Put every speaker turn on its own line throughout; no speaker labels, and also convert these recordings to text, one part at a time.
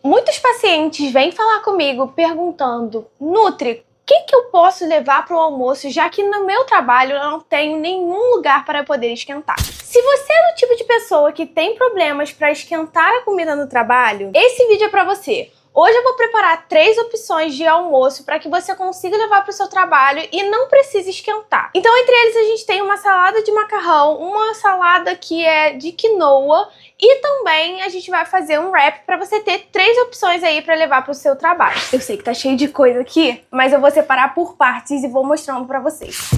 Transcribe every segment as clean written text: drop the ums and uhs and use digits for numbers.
Muitos pacientes vêm falar comigo perguntando: Nutri, o que eu posso levar para o almoço, já que no meu trabalho eu não tenho nenhum lugar para poder esquentar? Se você é do tipo de pessoa que tem problemas para esquentar a comida no trabalho, esse vídeo é para você. Hoje eu vou preparar 3 opções de almoço para que você consiga levar para o seu trabalho e não precise esquentar. Então, entre eles, a gente tem uma salada de macarrão, uma salada que é de quinoa e também a gente vai fazer um wrap para você ter 3 opções aí para levar para o seu trabalho. Eu sei que tá cheio de coisa aqui, mas eu vou separar por partes e vou mostrando para vocês.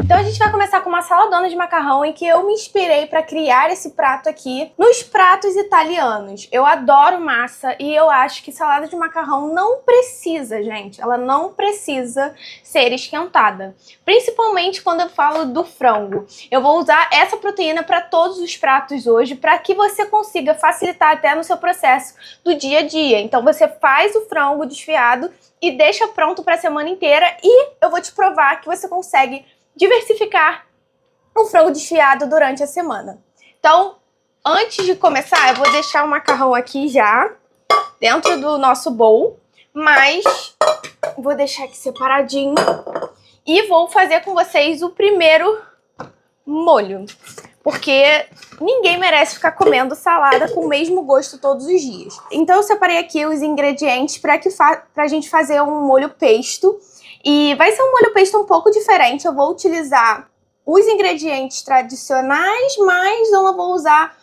Então a gente vai começar com uma saladona de macarrão em que eu me inspirei para criar esse prato aqui nos pratos italianos. Eu adoro massa e eu acho que salada de macarrão não precisa, gente. Ela não precisa ser esquentada. Principalmente quando eu falo do frango. Eu vou usar essa proteína para todos os pratos hoje para que você consiga facilitar até no seu processo do dia a dia. Então você faz o frango desfiado e deixa pronto para a semana inteira e eu vou te provar que você consegue diversificar o frango desfiado durante a semana. Então, antes de começar, eu vou deixar o macarrão aqui já dentro do nosso bowl, mas vou deixar aqui separadinho e vou fazer com vocês o primeiro molho, porque ninguém merece ficar comendo salada com o mesmo gosto todos os dias. Então eu separei aqui os ingredientes para a gente fazer um molho pesto. E vai ser um molho pesto um pouco diferente. Eu vou utilizar os ingredientes tradicionais, mas não vou usar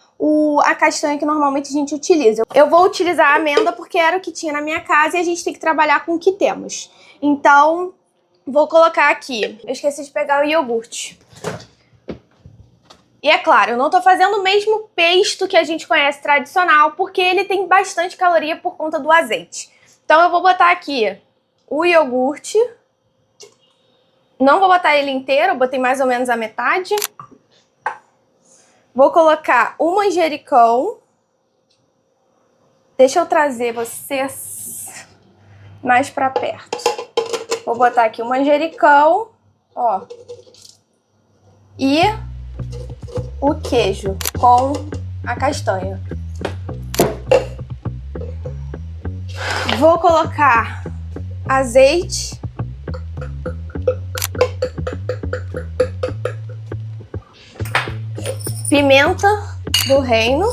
a castanha que normalmente a gente utiliza. Eu vou utilizar a amêndoa porque era o que tinha na minha casa e a gente tem que trabalhar com o que temos. Então, vou colocar aqui. Eu esqueci de pegar o iogurte. E é claro, eu não tô fazendo o mesmo pesto que a gente conhece tradicional, porque ele tem bastante caloria por conta do azeite. Então, eu vou botar aqui o iogurte. Não vou botar ele inteiro, eu botei mais ou menos a metade. Vou colocar o manjericão. Deixa eu trazer vocês mais pra perto. Vou botar aqui o manjericão, ó. E o queijo com a castanha. Vou colocar azeite. Pimenta do reino.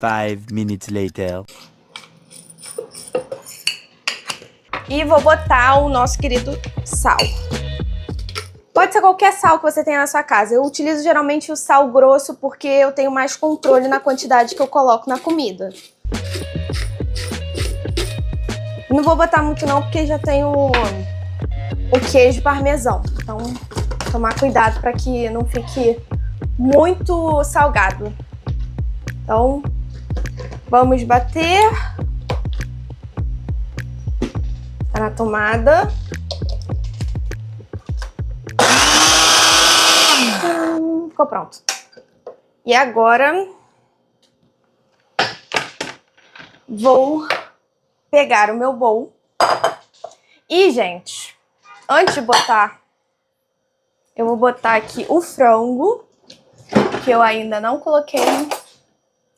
Five minutes later.
E vou botar o nosso querido sal. Pode ser qualquer sal que você tenha na sua casa. Eu utilizo geralmente o sal grosso porque eu tenho mais controle na quantidade que eu coloco na comida. Não vou botar muito não, porque já tem o queijo parmesão. Então, tomar cuidado para que não fique muito salgado. Então, vamos bater. Tá na tomada. Ficou pronto. E agora, vou pegar o meu bowl. E, gente, antes de botar, eu vou botar aqui o frango, que eu ainda não coloquei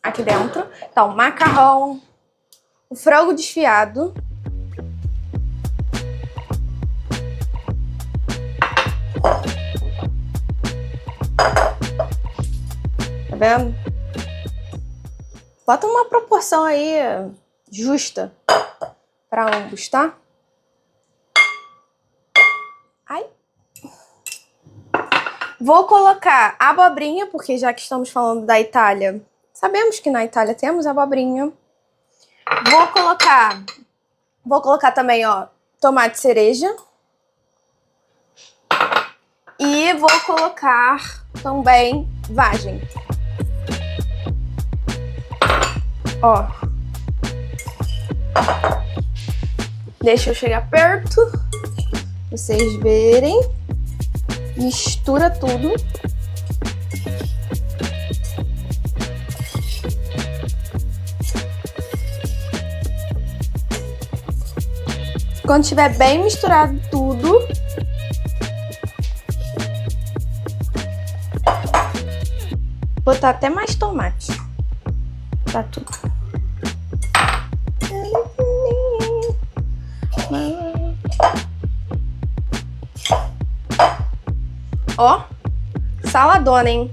aqui dentro. Então, macarrão, o frango desfiado. Tá vendo? Bota uma proporção aí justa para ambos, tá? Ai. Vou colocar abobrinha, porque já que estamos falando da Itália, sabemos que na Itália temos abobrinha. Vou colocar também, ó, tomate cereja. E vou colocar também vagem. Ó. Deixa eu chegar perto, vocês verem. Mistura tudo. Quando tiver bem misturado tudo, botar até mais tomate. Pra tudo. Ó, saladona, hein?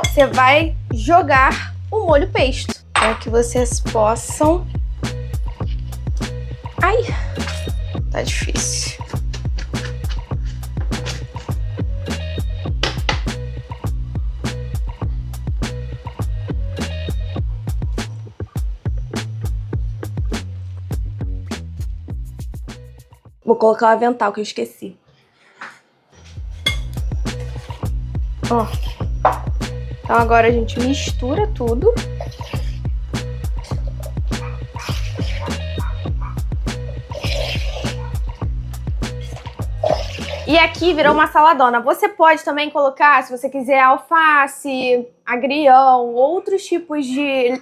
Você vai jogar o molho pesto para que vocês possam... Ai, tá difícil. Vou colocar o avental que eu esqueci. Ó. Então agora a gente mistura tudo. E aqui virou uma saladona. Você pode também colocar, se você quiser, alface, agrião, outros tipos de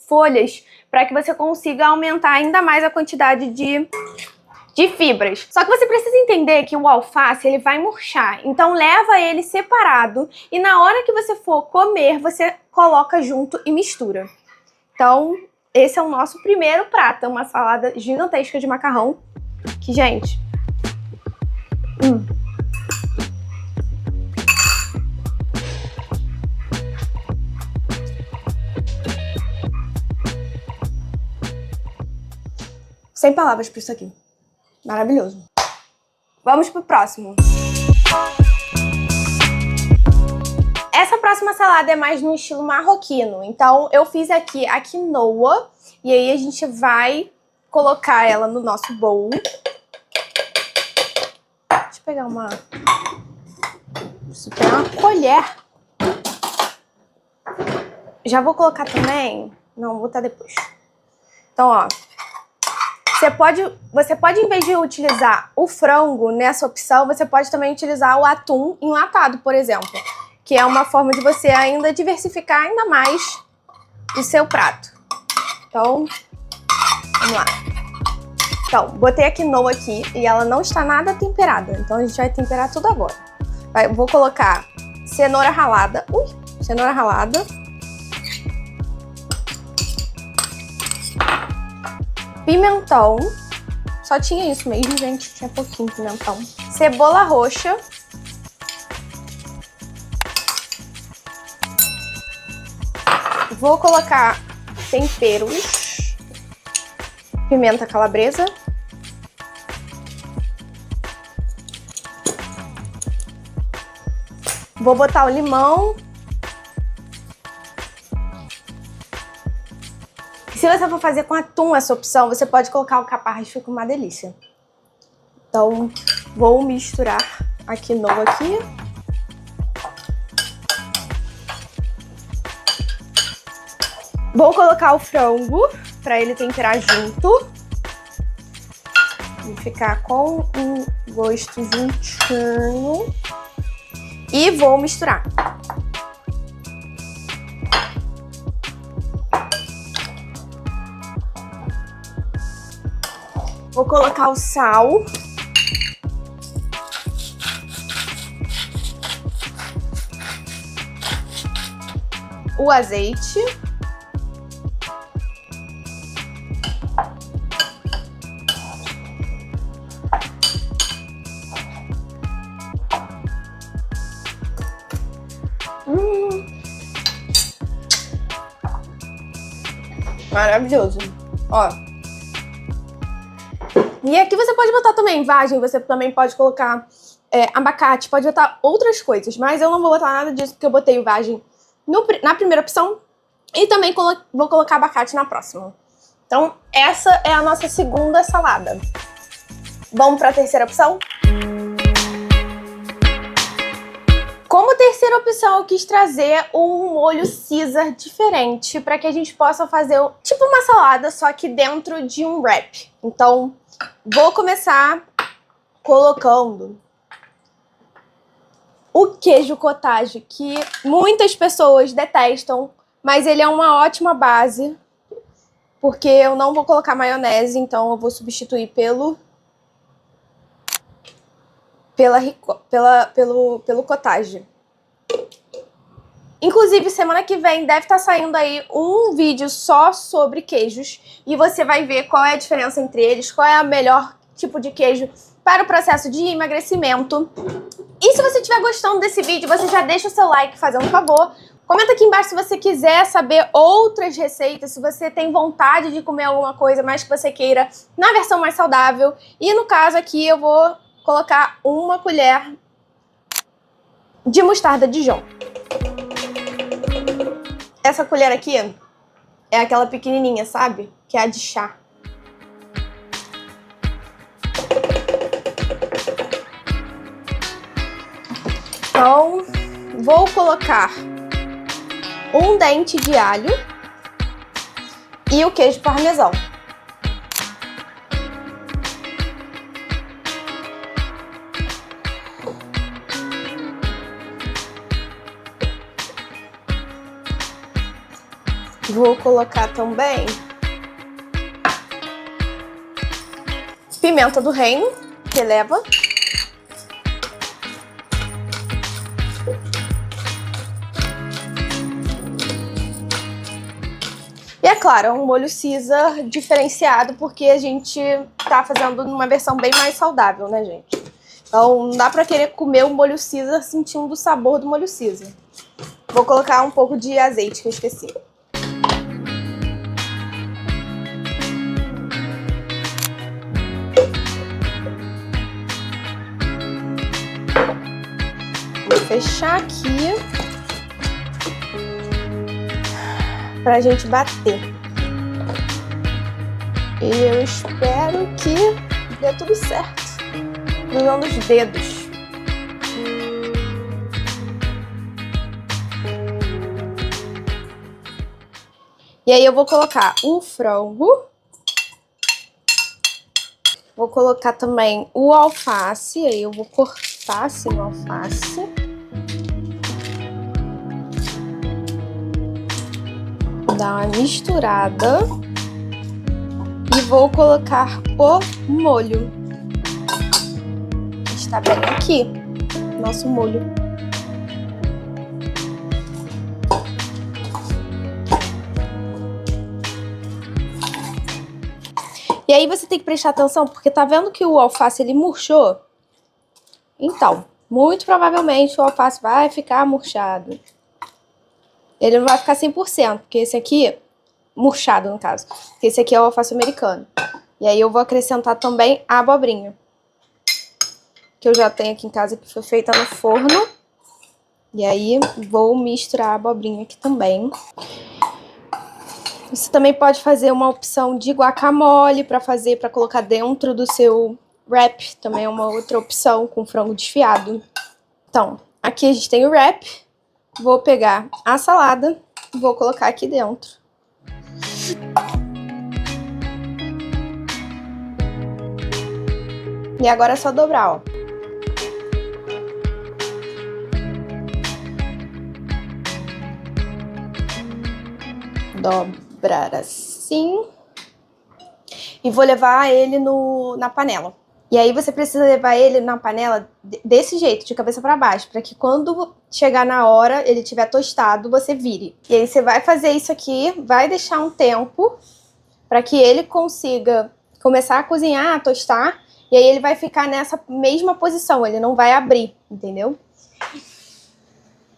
folhas, para que você consiga aumentar ainda mais a quantidade de fibras. Só que você precisa entender que o alface, ele vai murchar. Então leva ele separado e na hora que você for comer, você coloca junto e mistura. Então, esse é o nosso primeiro prato, uma salada gigantesca de macarrão. Que, gente... Sem palavras pra isso aqui. Maravilhoso. Vamos pro próximo. Essa próxima salada é mais no estilo marroquino. Então, eu fiz aqui a quinoa. E aí, a gente vai colocar ela no nosso bowl. Deixa eu pegar uma... Preciso pegar uma colher. Já vou colocar também... Não, vou botar depois. Então, ó... Você pode, em vez de utilizar o frango nessa opção, você pode também utilizar o atum enlatado, por exemplo. Que é uma forma de você ainda diversificar ainda mais o seu prato. Então, vamos lá. Então, botei a quinoa aqui e ela não está nada temperada. Então, a gente vai temperar tudo agora. Vou colocar cenoura ralada. Cenoura ralada. Pimentão. Só tinha isso mesmo, gente. Tinha pouquinho de pimentão. Cebola roxa. Vou colocar temperos. Pimenta calabresa. Vou botar o limão. Se você for fazer com atum essa opção, você pode colocar o caparra, fica uma delícia. Então, vou misturar a quinoa aqui. Vou colocar o frango para ele temperar junto. E ficar com um gosto juntinho. E vou misturar. Vou colocar o sal. O azeite. Maravilhoso. Ó. E aqui você pode botar também vagem, você também pode colocar abacate, pode botar outras coisas, mas eu não vou botar nada disso porque eu botei vagem na primeira opção e também vou colocar abacate na próxima. Então, essa é a nossa segunda salada. Vamos para a terceira opção? Como terceira opção, eu quis trazer um molho Caesar diferente para que a gente possa fazer tipo uma salada, só que dentro de um wrap. Então, vou começar colocando o queijo cottage, que muitas pessoas detestam, mas ele é uma ótima base, porque eu não vou colocar maionese, então eu vou substituir pelo cottage. Inclusive, semana que vem deve estar saindo aí um vídeo só sobre queijos. E você vai ver qual é a diferença entre eles, qual é o melhor tipo de queijo para o processo de emagrecimento. E se você estiver gostando desse vídeo, você já deixa o seu like, fazendo um favor. Comenta aqui embaixo se você quiser saber outras receitas, se você tem vontade de comer alguma coisa, mas que você queira na versão mais saudável. E no caso aqui eu vou colocar uma colher de mostarda Dijon. Essa colher aqui é aquela pequenininha, sabe? Que é a de chá. Então, vou colocar um dente de alho e o queijo parmesão. Vou colocar também pimenta do reino, releva. E é claro, é um molho Caesar diferenciado porque a gente tá fazendo numa versão bem mais saudável, né, gente? Então não dá pra querer comer o molho Caesar sentindo o sabor do molho Caesar. Vou colocar um pouco de azeite que eu esqueci. Vou fechar aqui pra gente bater. E eu espero que dê tudo certo. Usando os dedos. E aí eu vou colocar o frango. Vou colocar também o alface. Aí eu vou cortar assim o alface. Dar uma misturada. E vou colocar o molho. Está bem aqui, nosso molho. E aí você tem que prestar atenção, porque tá vendo que o alface ele murchou? Então, muito provavelmente o alface vai ficar murchado. Ele não vai ficar 100%, porque esse aqui, murchado no caso, porque esse aqui é o alface americano. E aí eu vou acrescentar também a abobrinha, que eu já tenho aqui em casa, que foi feita no forno. E aí vou misturar a abobrinha aqui também. Você também pode fazer uma opção de guacamole para colocar dentro do seu wrap. Também é uma outra opção com frango desfiado. Então, aqui a gente tem o wrap. Vou pegar a salada e vou colocar aqui dentro. E agora é só dobrar, ó. Dobrar assim. E vou levar ele na panela. E aí você precisa levar ele na panela desse jeito, de cabeça para baixo, para que quando chegar na hora, ele estiver tostado, você vire. E aí você vai fazer isso aqui, vai deixar um tempo para que ele consiga começar a cozinhar, a tostar. E aí ele vai ficar nessa mesma posição, ele não vai abrir, entendeu?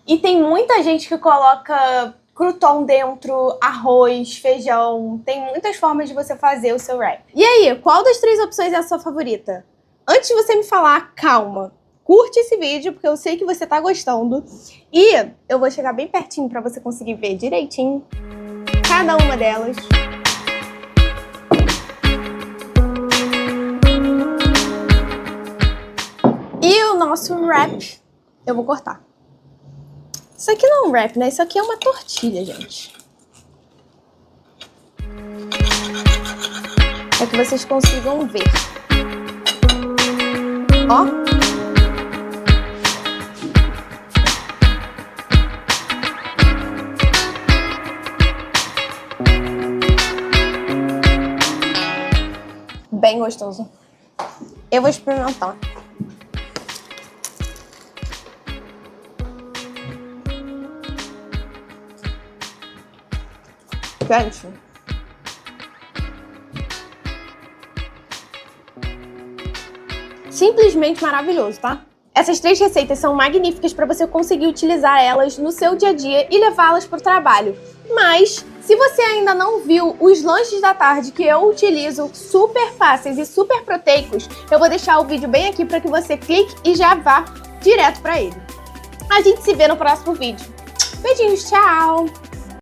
E tem muita gente que coloca crouton dentro, arroz, feijão. Tem muitas formas de você fazer o seu wrap. E aí, qual das 3 opções é a sua favorita? Antes de você me falar, calma. Curte esse vídeo, porque eu sei que você tá gostando. E eu vou chegar bem pertinho pra você conseguir ver direitinho cada uma delas. E o nosso wrap, eu vou cortar. Isso aqui não é um wrap, né? Isso aqui é uma tortilha, gente. Para que vocês consigam ver. Ó. Bem gostoso. Eu vou experimentar. Gente. Simplesmente maravilhoso, tá? Essas 3 receitas são magníficas para você conseguir utilizar elas no seu dia a dia e levá-las para o trabalho. Mas, se você ainda não viu os lanches da tarde que eu utilizo, super fáceis e super proteicos, eu vou deixar o vídeo bem aqui para que você clique e já vá direto para ele. A gente se vê no próximo vídeo. Beijinhos, tchau!